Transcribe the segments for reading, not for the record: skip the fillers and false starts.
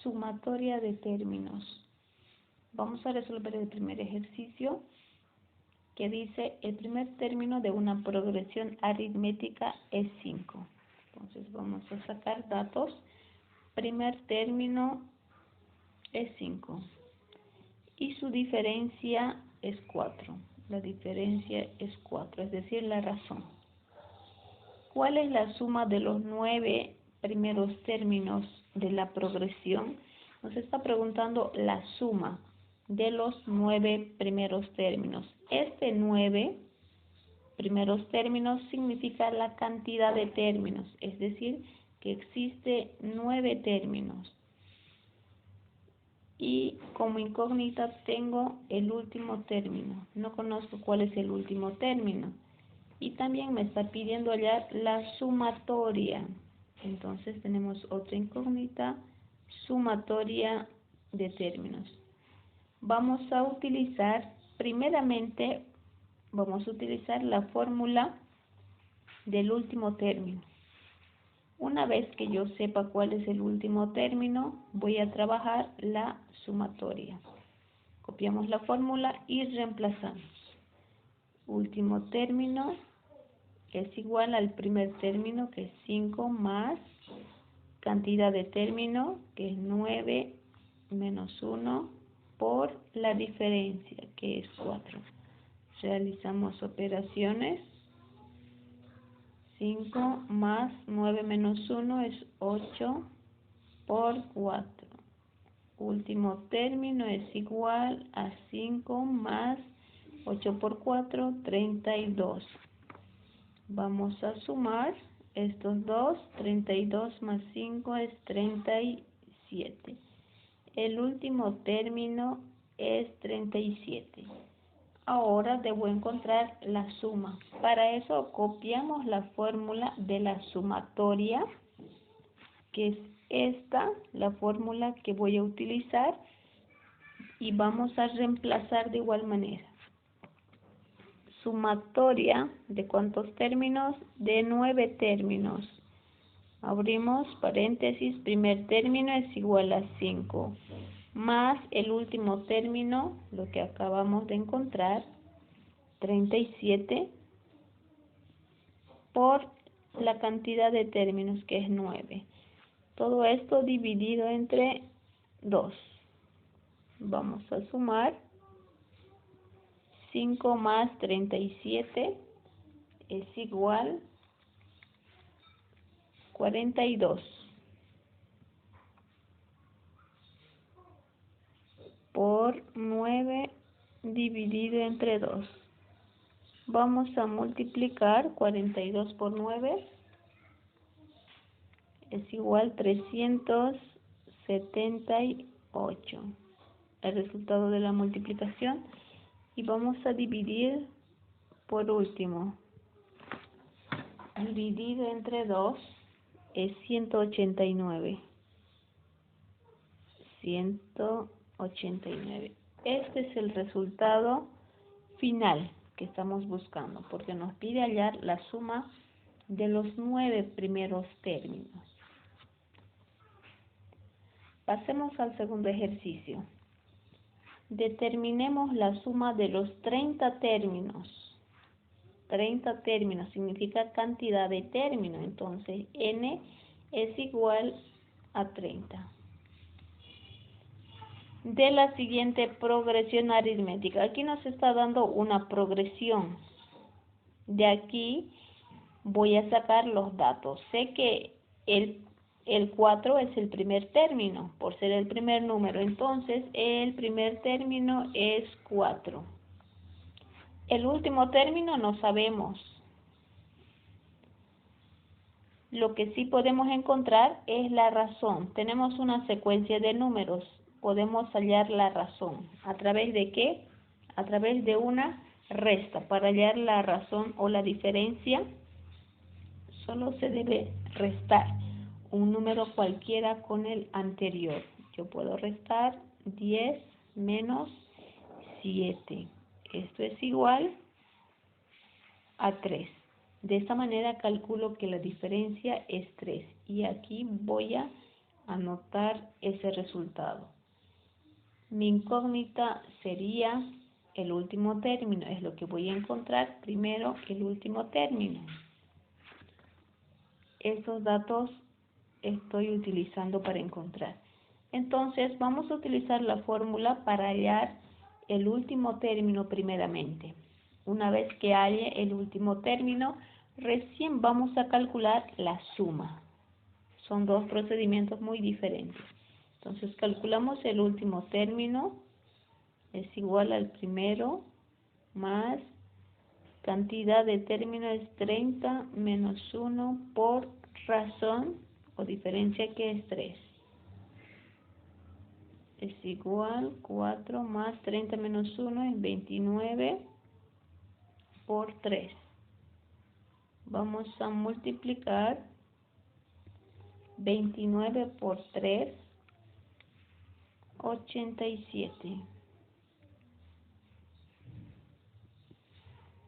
sumatoria de términos. Vamos a resolver el primer ejercicio que dice el primer término de una progresión aritmética es 5. Entonces vamos a sacar datos. Primer término es 5 y su diferencia es 4. La diferencia es 4, es decir, la razón. ¿Cuál es la suma de los 9 primeros términos de la progresión? Nos está preguntando la suma de los 9 primeros términos. Este 9 primeros términos significa la cantidad de términos, es decir, que existe 9 términos. Y como incógnita tengo el último término. No conozco cuál es el último término. Y también me está pidiendo hallar la sumatoria. Entonces tenemos otra incógnita, sumatoria de términos. Vamos a utilizar, primeramente, vamos a utilizar la fórmula del último término. Una vez que yo sepa cuál es el último término, voy a trabajar la sumatoria. Copiamos la fórmula y reemplazamos. Último término es igual al primer término, que es 5, más cantidad de término, que es 9 menos 1, por la diferencia, que es 4. Realizamos operaciones. 5 más 9 menos 1 es 8 por 4. Último término es igual a 5 más 8 por 4, 32. Vamos a sumar estos dos. 32 más 5 es 37. El último término es 37. Ahora debo encontrar la suma. Para eso copiamos la fórmula de la sumatoria, que es esta, la fórmula que voy a utilizar, y vamos a reemplazar de igual manera. Sumatoria de ¿cuántos términos? De 9 términos. Abrimos paréntesis, primer término es igual a 5, más el último término, lo que acabamos de encontrar, 37, por la cantidad de términos, que es 9. Todo esto dividido entre 2. Vamos a sumar. 5 más 37 es igual a 42. Por 9 dividido entre 2. Vamos a multiplicar 42 por 9. Es igual a 378. El resultado de la multiplicación. Y vamos a dividir por último. Dividido entre 2 es 189. 189. Este es el resultado final que estamos buscando, porque nos pide hallar la suma de los 9 primeros términos. Pasemos al segundo ejercicio. Determinemos la suma de los 30 términos. 30 términos significa cantidad de términos, entonces n es igual a 30. De la siguiente progresión aritmética. Aquí nos está dando una progresión. De aquí voy a sacar los datos. Sé que el 4 es el primer término, por ser el primer número. Entonces, el primer término es 4. El último término no sabemos. Lo que sí podemos encontrar es la razón. Tenemos una secuencia de números. Podemos hallar la razón. ¿A través de qué? A través de una resta. Para hallar la razón o la diferencia, solo se debe restar un número cualquiera con el anterior. Yo puedo restar 10 menos 7. Esto es igual a 3. De esta manera calculo que la diferencia es 3. Y aquí voy a anotar ese resultado. Mi incógnita sería el último término, es lo que voy a encontrar primero, el último término. Esos datos estoy utilizando para encontrar. Entonces, vamos a utilizar la fórmula para hallar el último término primeramente. Una vez que halle el último término, recién vamos a calcular la suma. Son dos procedimientos muy diferentes. Entonces, calculamos el último término, es igual al primero, más cantidad de término es 30 menos 1 por razón o diferencia que es 3. Es igual 4 más 30 menos 1 es 29 por 3. Vamos a multiplicar 29 por 3, 87.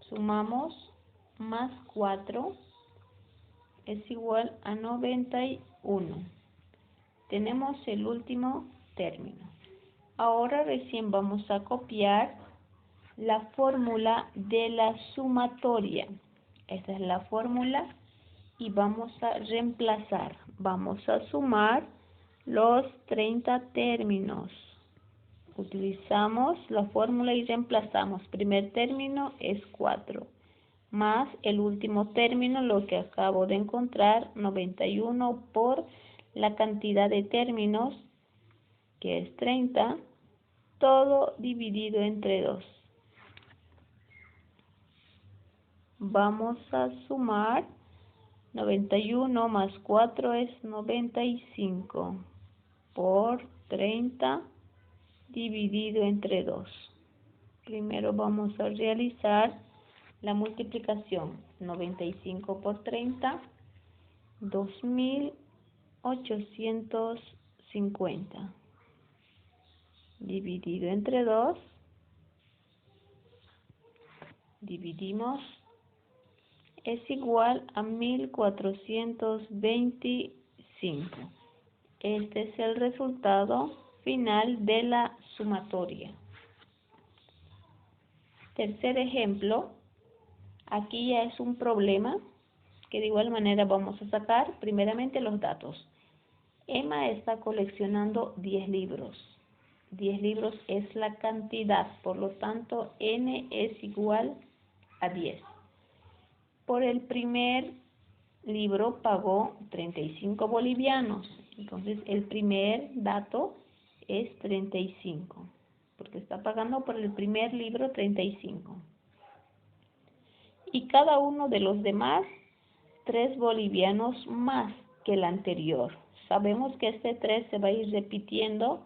Sumamos más 4 es igual a 91. Tenemos el último término. Ahora recién vamos a copiar la fórmula de la sumatoria. Esta es la fórmula y vamos a reemplazar. Vamos a sumar los 30 términos. Utilizamos la fórmula y reemplazamos. Primer término es 4, más el último término, lo que acabo de encontrar, 91 por la cantidad de términos, que es 30, todo dividido entre 2. Vamos a sumar 91 más 4 es 95 por 30 dividido entre 2. Primero vamos a realizar la multiplicación. 95 por 30, 2850. Dividido entre 2, dividimos, es igual a 1425. Este es el resultado final de la sumatoria. Tercer ejemplo, aquí ya es un problema que de igual manera vamos a sacar primeramente los datos. Emma está coleccionando 10 libros. 10 libros es la cantidad, por lo tanto n es igual a 10. Por el primer libro pagó 35 bolivianos. Entonces, el primer dato es 35, porque está pagando por el primer libro 35. Y cada uno de los demás, 3 bolivianos más que el anterior. Sabemos que este 3 se va a ir repitiendo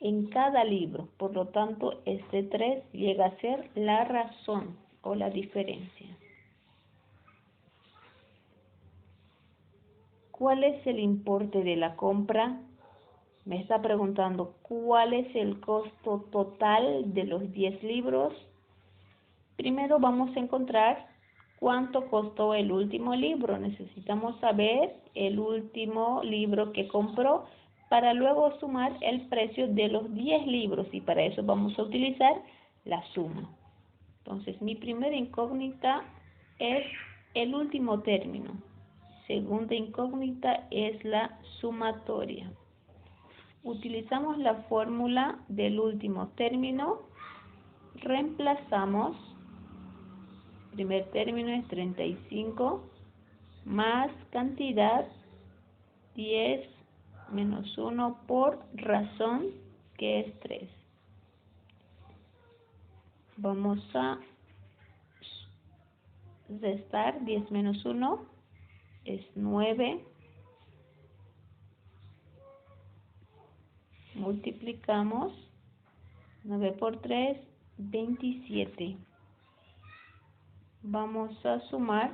en cada libro, por lo tanto, este 3 llega a ser la razón o la diferencia. ¿Cuál es el importe de la compra? Me está preguntando, ¿cuál es el costo total de los 10 libros? Primero vamos a encontrar cuánto costó el último libro. Necesitamos saber el último libro que compró para luego sumar el precio de los 10 libros y para eso vamos a utilizar la suma. Entonces, mi primera incógnita es el último término. Segunda incógnita es la sumatoria. Utilizamos la fórmula del último término, reemplazamos, primer término es 35, más cantidad 10 menos 1 por razón, que es 3. Vamos a restar 10 menos 1, es 9. Multiplicamos 9 por 3, 27. Vamos a sumar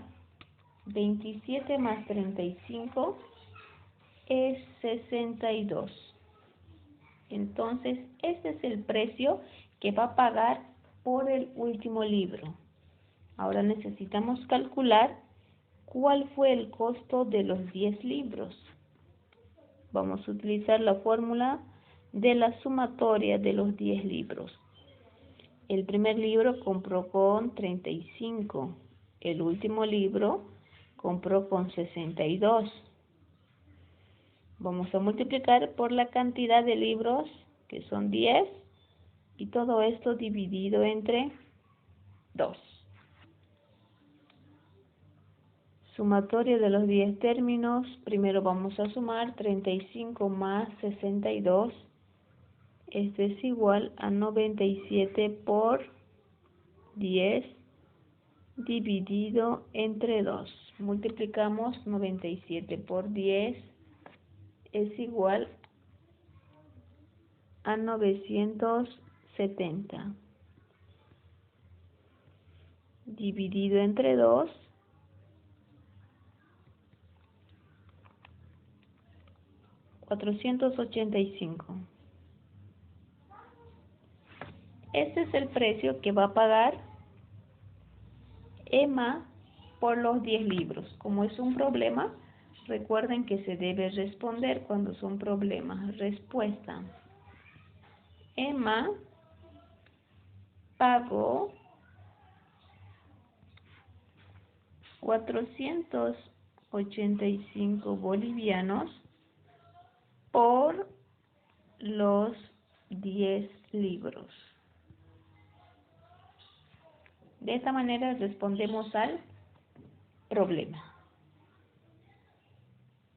27 más 35 es 62. Entonces, este es el precio que va a pagar por el último libro. Ahora necesitamos calcular cuál fue el costo de los 10 libros. vamos a utilizar la fórmula de la sumatoria de los 10 libros. El primer libro compró con 35. El último libro compró con 62. Vamos a multiplicar por la cantidad de libros, que son 10, y todo esto dividido entre 2. Sumatoria de los 10 términos. Primero vamos a sumar 35 más 62. Esto es igual a 97 por 10 dividido entre 2. Multiplicamos 97 por 10 es igual a 970. Dividido entre 2, 485. Este es el precio que va a pagar Emma por los 10 libros. Como es un problema, recuerden que se debe responder cuando son problemas. Respuesta: Emma pagó 485 bolivianos por los 10 libros. De esta manera respondemos al problema.